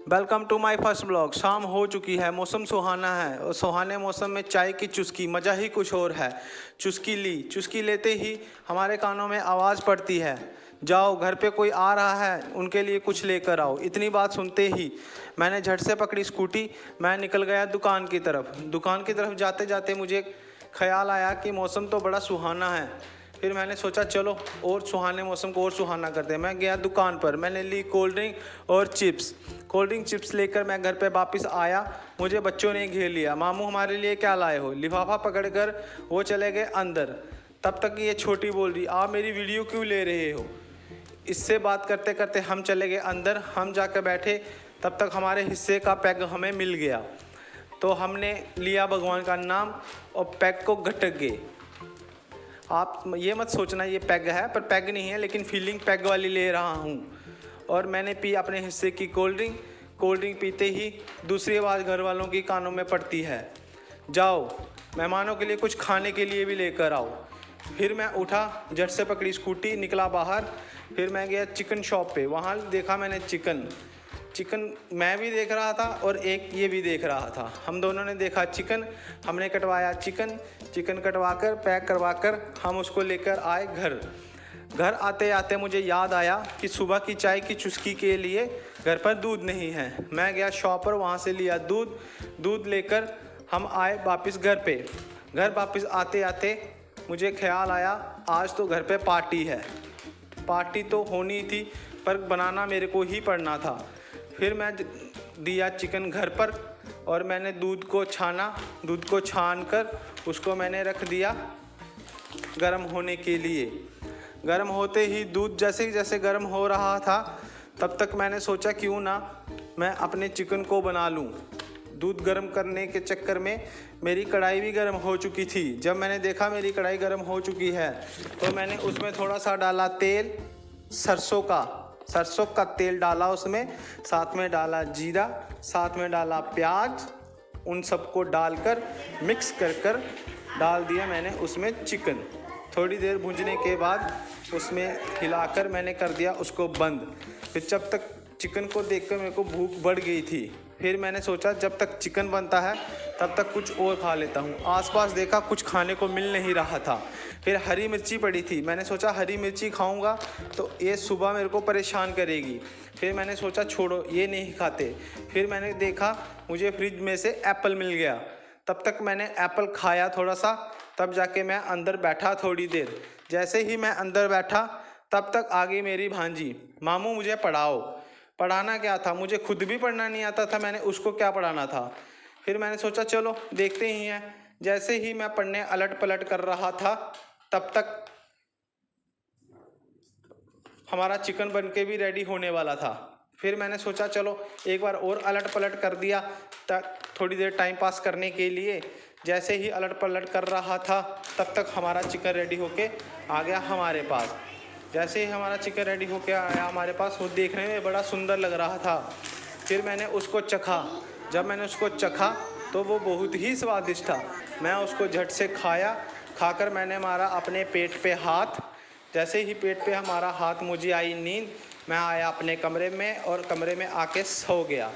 Welcome to my first blog. शाम हो चुकी है, मौसम सुहाना है और सुहाने मौसम में चाय की चुस्की मज़ा ही कुछ और है। चुस्की लेते ही हमारे कानों में आवाज़ पड़ती है, जाओ घर पे कोई आ रहा है, उनके लिए कुछ लेकर आओ। इतनी बात सुनते ही मैंने झट से पकड़ी स्कूटी, मैं निकल गया दुकान की तरफ जाते जाते मुझे ख्याल आया कि मौसम तो बड़ा सुहाना है। फिर मैंने सोचा चलो और सुहाने मौसम को और सुहाना करते हैं। मैं गया दुकान पर, मैंने ली कोल्ड ड्रिंक और चिप्स लेकर मैं घर पे वापस आया। मुझे बच्चों ने घेर लिया, मामू हमारे लिए क्या लाए हो। लिफाफा पकड़कर वो चले गए अंदर। तब तक ये छोटी बोल रही, आप मेरी वीडियो क्यों ले रहे हो। इससे बात करते करते हम चले गए अंदर। हम जाकर बैठे, तब तक हमारे हिस्से का पैग हमें मिल गया। तो हमने लिया भगवान का नाम और पैग को घटक गए। आप ये मत सोचना ये पैग है, पर पैग नहीं है, लेकिन फीलिंग पैग वाली ले रहा हूँ। और मैंने पी अपने हिस्से की कोल्ड ड्रिंक पीते ही दूसरी आवाज़ घर वालों की कानों में पड़ती है, जाओ मेहमानों के लिए कुछ खाने के लिए भी लेकर आओ। फिर मैं उठा, झट से पकड़ी स्कूटी, निकला बाहर। फिर मैं गया चिकन शॉप पे, वहाँ देखा मैंने चिकन मैं भी देख रहा था और एक ये भी देख रहा था। हम दोनों ने देखा चिकन, हमने कटवाया चिकन कटवाकर पैक करवाकर हम उसको लेकर आए घर आते आते मुझे याद आया कि सुबह की चाय की चुस्की के लिए घर पर दूध नहीं है। मैं गया शॉप पर, वहाँ से लिया दूध लेकर हम आए वापस घर पे। घर वापस आते आते मुझे ख्याल आया आज तो घर पे पार्टी है। पार्टी तो होनी थी पर बनाना मेरे को ही पड़ना था। फिर मैं दिया चिकन घर पर और मैंने दूध को छान कर उसको मैंने रख दिया गर्म होने के लिए। गर्म होते ही दूध जैसे गर्म हो रहा था, तब तक मैंने सोचा क्यों ना मैं अपने चिकन को बना लूं। दूध गर्म करने के चक्कर में मेरी कढ़ाई भी गर्म हो चुकी थी। जब मैंने देखा मेरी कढ़ाई गर्म हो चुकी है तो मैंने उसमें थोड़ा सा डाला तेल, सरसों का तेल डाला उसमें, साथ में डाला जीरा, साथ में डाला प्याज। उन सबको डालकर मिक्स कर डाल दिया मैंने उसमें चिकन। थोड़ी देर भूनने के बाद उसमें हिलाकर मैंने कर दिया उसको बंद। फिर जब तक चिकन को देखकर मेरे को भूख बढ़ गई थी, फिर मैंने सोचा जब तक चिकन बनता है तब तक कुछ और खा लेता हूँ। आसपास देखा कुछ खाने को मिल नहीं रहा था। फिर हरी मिर्ची पड़ी थी, मैंने सोचा हरी मिर्ची खाऊंगा तो ये सुबह मेरे को परेशान करेगी। फिर मैंने सोचा छोड़ो ये नहीं खाते। फिर मैंने देखा मुझे फ्रिज में से एप्पल मिल गया। तब तक मैंने एप्पल खाया थोड़ा सा, तब जाके मैं अंदर बैठा थोड़ी देर। जैसे ही मैं अंदर बैठा तब तक आ गई मेरी भांजी, मामू मुझे पढ़ाओ। पढ़ाना क्या था, मुझे खुद भी पढ़ना नहीं आता था, मैंने उसको क्या पढ़ाना था। फिर मैंने सोचा चलो देखते ही हैं। जैसे ही मैं पढ़ने अलट पलट कर रहा था तब तक हमारा चिकन बनके भी रेडी होने वाला था। फिर मैंने सोचा चलो एक बार और अलट पलट कर दिया थोड़ी देर टाइम पास करने के लिए। जैसे ही अलट पलट कर रहा था तब तक हमारा चिकन रेडी होके आ गया हमारे पास। जैसे ही हमारा चिकन रेडी होके आया हमारे पास, वो देखने में बड़ा सुंदर लग रहा था। फिर मैंने उसको चखा। जब मैंने उसको चखा तो वो बहुत ही स्वादिष्ट था। मैं उसको झट से खाकर मैंने मारा अपने पेट पे हाथ। जैसे ही पेट पे हमारा हाथ, मुझे आई नींद। मैं आया अपने कमरे में और कमरे में आके सो गया।